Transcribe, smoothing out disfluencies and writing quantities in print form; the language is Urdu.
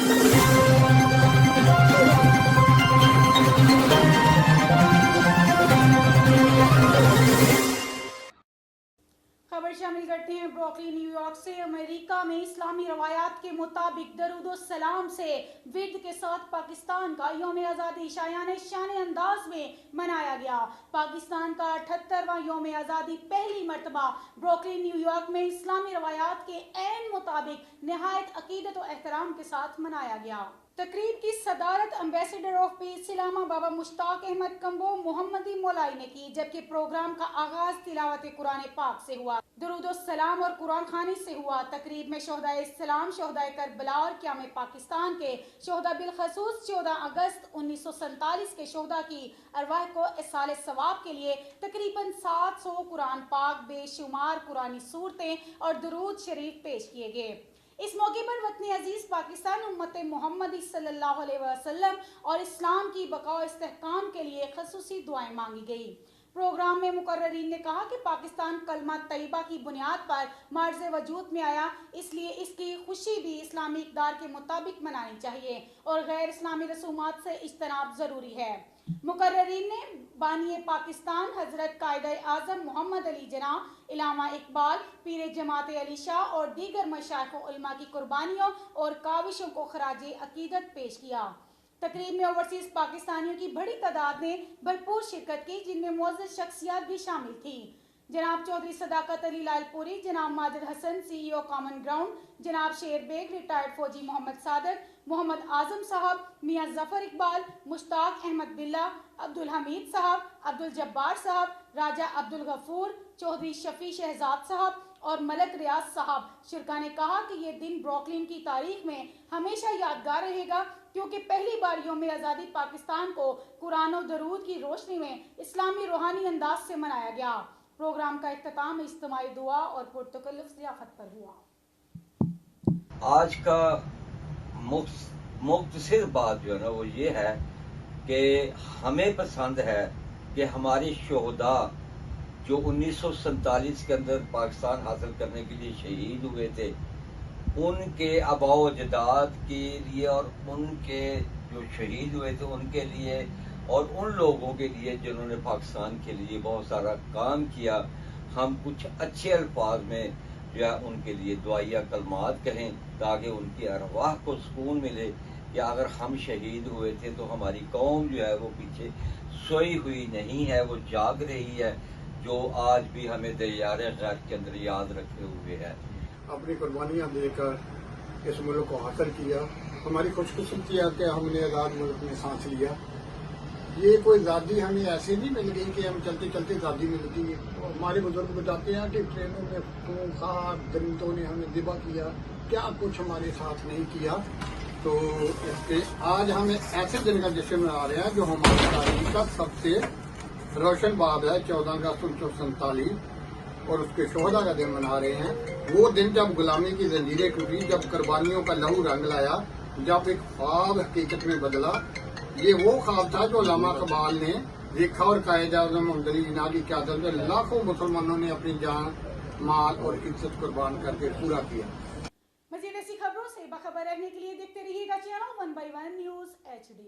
خبر شامل کرتے ہیں بروکلی نیو یارک سے۔ امریکہ میں اسلامی روایات کے مطابق درود و سلام سے ورد کے ساتھ پاکستان کا یوم آزادی شایان شان انداز میں منایا گیا۔ پاکستان کا 78واں یوم آزادی پہلی مرتبہ بروکلی نیو یارک میں اسلامی روایات کے عین مطابق نہایت عقیدت و احترام کے ساتھ منایا گیا۔ تقریب کی صدارت ایمبیسڈر آف پیس علامہ بابا مشتاق احمد کمبو محمدی مولائی نے کی، جبکہ پروگرام کا آغاز تلاوت قرآن پاک سے ہوا، درود و سلام اور قرآن خوانی سے ہوا۔ تقریب میں شہدائے اسلام، شہدائے کربلا اور قیام پاکستان کے شہداء بالخصوص 14 اگست 1947 کے شہداء کی ارواح کو ایصال ثواب کے لیے تقریباً 700 قرآن پاک، بے شمار قرآنی سورتیں اور درود شریف پیش کیے گئے۔ اس موقع پر وطن عزیز پاکستان، امت محمدی صلی اللہ علیہ وسلم اور اسلام کی بقا و استحکام کے لیے خصوصی دعائیں مانگی گئی۔ پروگرام میں مقررین نے کہا کہ پاکستان کلمہ طیبہ کی بنیاد پر معرض وجود میں آیا، اس لیے اس کی خوشی بھی اسلامی اقدار کے مطابق منانی چاہیے اور غیر اسلامی رسومات سے اجتناب ضروری ہے۔ مقررین نے بانی پاکستان حضرت قائد اعظم محمد علی جناح، علامہ اقبال، پیر جماعت علی شاہ اور دیگر مشائخ و علماء کی قربانیوں اور کاوشوں کو خراج عقیدت پیش کیا۔ تقریب میں اوورسیز پاکستانیوں کی بڑی تعداد نے بھرپور شرکت کی، جن میں معزز شخصیات بھی شامل تھیں۔ جناب چودھری صداقت علی لائل پوری، جناب ماجد حسن سی ای او کامن گراؤنڈ، جناب شیر بیگ ریٹائرڈ فوجی محمد صادق، محمد اعظم صاحب، میاں ظفر اقبال، مشتاق احمد بلّہ، عبدالحمید صاحب، عبدالجبار صاحب، راجہ عبدالغفور، چودھری شفیع شہزاد صاحب اور ملک ریاض صاحب۔ شرکا نے کہا کہ یہ دن بروکلین کی تاریخ میں ہمیشہ یادگار رہے گا، کیونکہ پہلی بار یوم آزادی پاکستان کو قرآن و درود کی روشنی میں اسلامی روحانی انداز سے منایا گیا۔ پروگرام کا اختتام اجتماعی دعا اور پرتکلف ضیافت پر ہوا۔ آج کا مختصر بات جو ہے نا وہ یہ ہے کہ ہمیں پسند ہے کہ ہمارے شہداء جو 1947 کے اندر پاکستان حاصل کرنے کے لیے شہید ہوئے تھے، ان کے آباء و اجداد کے لیے اور ان کے جو شہید ہوئے تھے ان کے لیے اور ان لوگوں کے لیے جنہوں نے پاکستان کے لیے بہت سارا کام کیا، ہم کچھ اچھے الفاظ میں جو ہے ان کے لیے دعائیہ کلمات کہیں تاکہ ان کی ارواح کو سکون ملے کہ اگر ہم شہید ہوئے تھے تو ہماری قوم جو ہے وہ پیچھے سوئی ہوئی نہیں ہے، وہ جاگ رہی ہے، جو آج بھی ہمیں دیار غیر کے اندر یاد رکھے ہوئے ہے۔ اپنی قربانیاں دے کر اس ملک کو حاصل کیا۔ ہماری خوش قسمتی ہے کہ ہم نے آزاد ملک میں سانس لیا۔ یہ کوئی زادی ہمیں ایسے نہیں مل گئی کہ ہم چلتے چلتے زادی مل گئی۔ ہمارے بزرگ بتاتے ہیں کہ ٹرینوں میں خونخوار درندوں نے ہمیں ذبح کیا، کیا کچھ ہمارے ساتھ نہیں کیا۔ تو آج ہم ایسے دن کا جشن منا رہے ہیں جو ہماری تاریخ کا سب سے روشن باب ہے۔ 14 اگست 1947 اور اس کے شہداء کا دن منا رہے ہیں۔ وہ دن جب غلامی کی زنجیریں ٹوٹی، جب قربانیوں کا لہو رنگ لایا، جب ایک خواب حقیقت میں بدلا۔ یہ وہ خواب تھا جو علامہ اقبال نے دیکھا اور قائد اعظم محمد علی جناح کی قیادت میں لاکھوں مسلمانوں نے اپنی جان، مال اور عزت قربان کر کے پورا کیا۔ مزید ایسی خبروں سے باخبر رہنے کے لیے دیکھتے رہیے گا چینل 1/1 نیوز HD۔